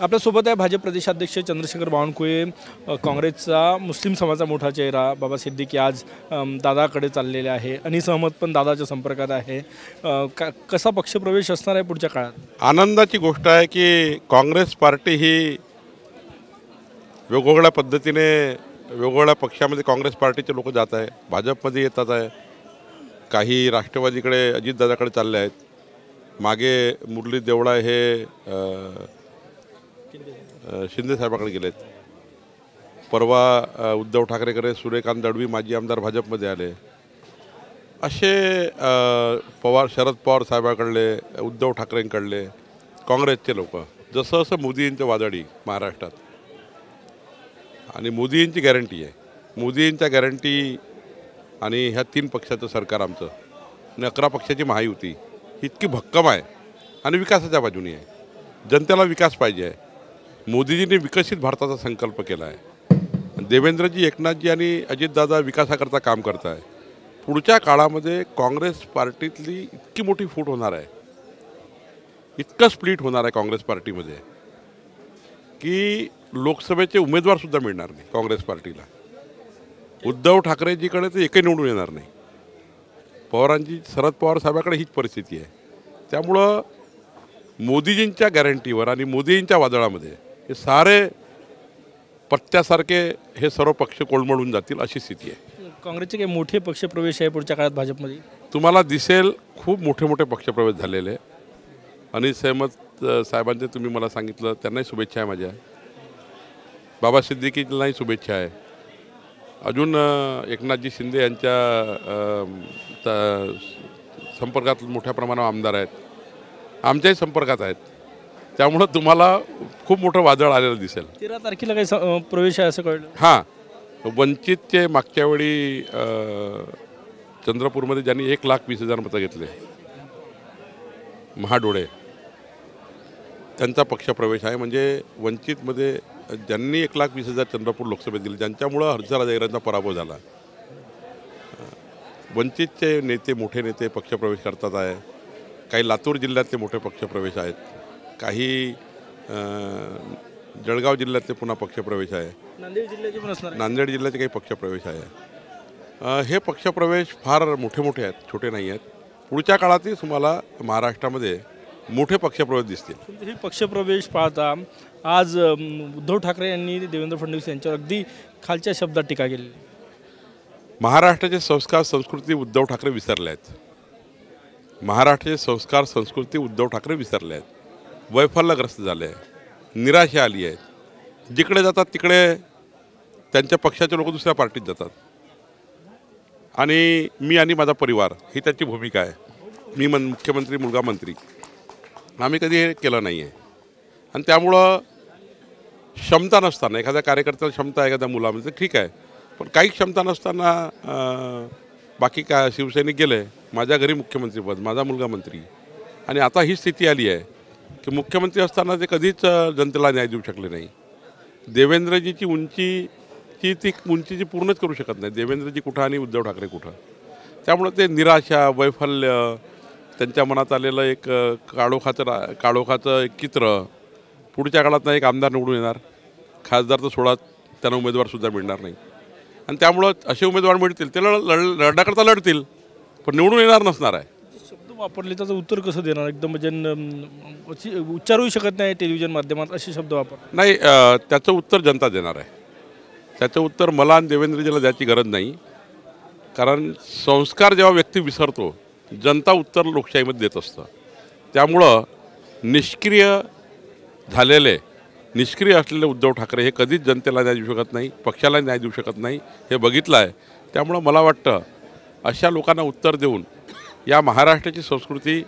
आपल्यासोबत आहे भाजप प्रदेशाध्यक्ष चंद्रशेखर बावनकुळे, काँग्रेसचा मुस्लिम समाजाचा मोठा चेहरा बाबा सिद्दीकी आज दादाकडे चाललेले आहे. अनीस अहमद पण दादाच्या संपर्कात आहे. कसा पक्षप्रवेश असणार आहे पुढच्या काळात? आनंदाची गोष्ट आहे की काँग्रेस पार्टी ही वेगवेगळ्या पद्धतीने वेगवेगळ्या पक्षामध्ये काँग्रेस पार्टीचे लोक जात आहे, भाजपमध्ये येतात आहे, काही राष्ट्रवादीकडे अजितदादाकडे चालले आहेत. मागे मुरली देवळा हे शिंदे साहेबाकडे गेलेत. परवा उद्धव ठाकरेकडे सूर्यकांत दळवी माजी आमदार भाजपमध्ये आले. असे शरद पवार साहेबाकडले, उद्धव ठाकरेंकडले काँग्रेसचे लोक जसं जसं मोदींचं वादळी महाराष्ट्रात आणि मोदींची गॅरंटी आहे. मोदींच्या गॅरंटी आणि ह्या 3 पक्षाचं सरकार आमचं आणि 11 पक्षाची महायुती इतकी भक्कम आहे आणि विकासाच्या बाजूने आहे. जनतेला विकास पाहिजे आहे. मोदीजींनी विकसित भारताचा संकल्प केला आहे. देवेंद्रजी, एकनाथजी आणि अजितदादा विकासाकरता काम करत आहे. पुढच्या काळामध्ये काँग्रेस पार्टीतली इतकी मोठी फूट होणार आहे, इतकं स्प्लिट होणार आहे काँग्रेस पार्टीमध्ये की लोकसभेचे उमेदवारसुद्धा मिळणार नाही काँग्रेस पार्टीला. उद्धव ठाकरेजीकडे तर एकही निवडून येणार नाही. पवारांची, शरद पवार साहेबाकडे हीच परिस्थिती आहे. त्यामुळं मोदीजींच्या गॅरंटीवर आणि मोदींच्या वादळामध्ये हे सारे पत्त्यासारखे हे सर्व पक्ष कोलमडून जातील अशी स्थिती आहे. काँग्रेसचे काही मोठे पक्षप्रवेश आहे पुढच्या काळात भाजपमध्ये? तुम्हाला दिसेल खूप मोठे मोठे पक्षप्रवेश झालेले. अनीस अहमद साहेबांचे तुम्ही मला सांगितलं, त्यांनाही शुभेच्छा आहे माझ्या. बाबा सिद्दीकींनाही शुभेच्छा आहे. अजून एकनाथजी शिंदे यांच्या संपर्कात मोठ्या प्रमाणावर आमदार आहेत, आमच्याही संपर्कात आहेत. त्यामुळं तुम्हाला खूप मोठं वादळ आलेलं दिसेल. 13 तारखेला काही प्रवेश आहे असं कळलं? हां, वंचितचे मागच्या वेळी चंद्रपूरमध्ये ज्यांनी 1,20,000 मतं घेतले, महाडोळे, त्यांचा पक्षप्रवेश आहे. म्हणजे वंचितमध्ये ज्यांनी 1,20,000 चंद्रपूर लोकसभेत दिले, ज्यांच्यामुळं हर्षराज अहिरांचा पराभव झाला. वंचितचे नेते, मोठे नेते पक्षप्रवेश करतात आहे. काही लातूर जिल्ह्यातले मोठे पक्षप्रवेश आहेत, काही जळगाव जिल्ह्यातले पुन्हा पक्षप्रवेश आहे, नांदेड जिल्ह्याचे पण असणार? नांदेड जिल्ह्याचे काही पक्षप्रवेश आहे. हे पक्षप्रवेश फार मोठे मोठे आहेत, छोटे नाही आहेत. पुढच्या काळातही तुम्हाला महाराष्ट्रामध्ये मोठे पक्षप्रवेश दिसतील. हे पक्षप्रवेश पाहता आज उद्धव ठाकरे यांनी देवेंद्र फडणवीस यांच्यावर अगदी खालच्या शब्दात टीका केली. महाराष्ट्राचे संस्कार संस्कृती उद्धव ठाकरे विसरले आहेत. महाराष्ट्राचे संस्कार संस्कृती उद्धव ठाकरे विसरले आहेत. वैफल्यग्रस्त झाले आहे, निराशा आली आहे. जिकडे जातात तिकडे त्यांच्या पक्षाचे लोक दुसऱ्या पार्टीत जातात आणि मी आणि माझा परिवार ही त्याची भूमिका आहे. मी मुख्यमंत्री, मुलगा मंत्री, आम्ही कधी हे केलं नाही आहे. आणि त्यामुळं क्षमता नसताना, एखाद्या कार्यकर्त्याला क्षमता आहे एखाद्या मुलामध्ये ठीक आहे, पण काही क्षमता नसताना बाकी काय शिवसैनिक गेले, माझ्या घरी मुख्यमंत्रीपद, माझा मुलगा मंत्री. आणि आता ही स्थिती आली आहे की मुख्यमंत्री असताना ते कधीच जनतेला न्याय देऊ शकले नाही. देवेंद्रजीची उंचीची ती उंचीची पूर्णच करू शकत नाही. देवेंद्रजी कुठं आणि उद्धव ठाकरे कुठं. त्यामुळं ते निराशा, वैफल्य, त्यांच्या मनात आलेलं एक काळोखाचं एक चित्र. पुढच्या काळात एक आमदार निवडून येणार, खासदार तर सोडा, त्यांना उमेदवारसुद्धा मिळणार नाही. आणि त्यामुळं असे उमेदवार मिळतील, ते लढण्याकरता लढतील, पण निवडून येणार नसणार आहे. शब्द वापरले त्याचं उत्तर कसं देणार? एकदम म्हणजे उच्चारूही शकत नाही टेलिव्हिजन माध्यमात असे शब्द वापर नाही. त्याचं उत्तर जनता देणार आहे. त्याचं उत्तर मला आणि देवेंद्रजीला द्यायची गरज नाही. कारण संस्कार जेव्हा व्यक्ती विसरतो, जनता उत्तर लोकशाहीमध्ये देत असतं. त्यामुळं निष्क्रिय असलेले उद्धव ठाकरे हे कधीच जनतेला न्याय देऊ शकत नाही, पक्षाला न्याय देऊ शकत नाही, हे बघितलं आहे. त्यामुळं मला वाटतं अशा लोकांना उत्तर देऊन या महाराष्ट्राची संस्कृती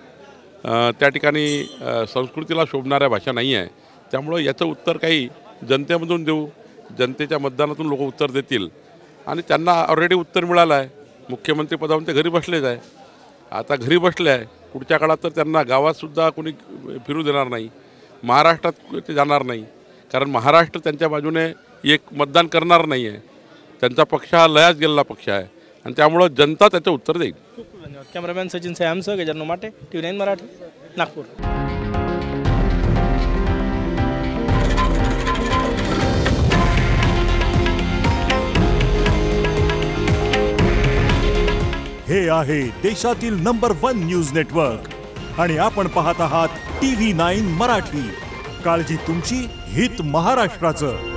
त्या ठिकाणी संस्कृतीला शोभणाऱ्या भाषा नाही आहे. त्यामुळं याचं उत्तर काही जनतेमधून देऊ, जनतेच्या मतदानातून लोक उत्तर देतील. आणि त्यांना ऑलरेडी उत्तर मिळालं आहे. मुख्यमंत्रीपदावरून ते घरी बसलेच आहे. आता घरी बसले आहे, पुढच्या काळात तर त्यांना गावातसुद्धा कोणी फिरू देणार नाही, महाराष्ट्रात ते जाणार नाही. कारण महाराष्ट्र त्यांच्या बाजूने एक मतदान करणार नाही आहे. त्यांचा पक्ष हा लयास गेलेला पक्ष आहे आणि त्यामुळं जनता त्याचं उत्तर देईल. खूप खूप धन्यवाद. कॅमेरामॅन सचिन सयामसह गजानन माटे, TV9 मराठी, नागपूर. आहे देशातील नंबर 1 न्यूज नेटवर्क आणि आपण पाहत आहात TV9 मराठी. काळजी तुमची, हित महाराष्ट्राचं.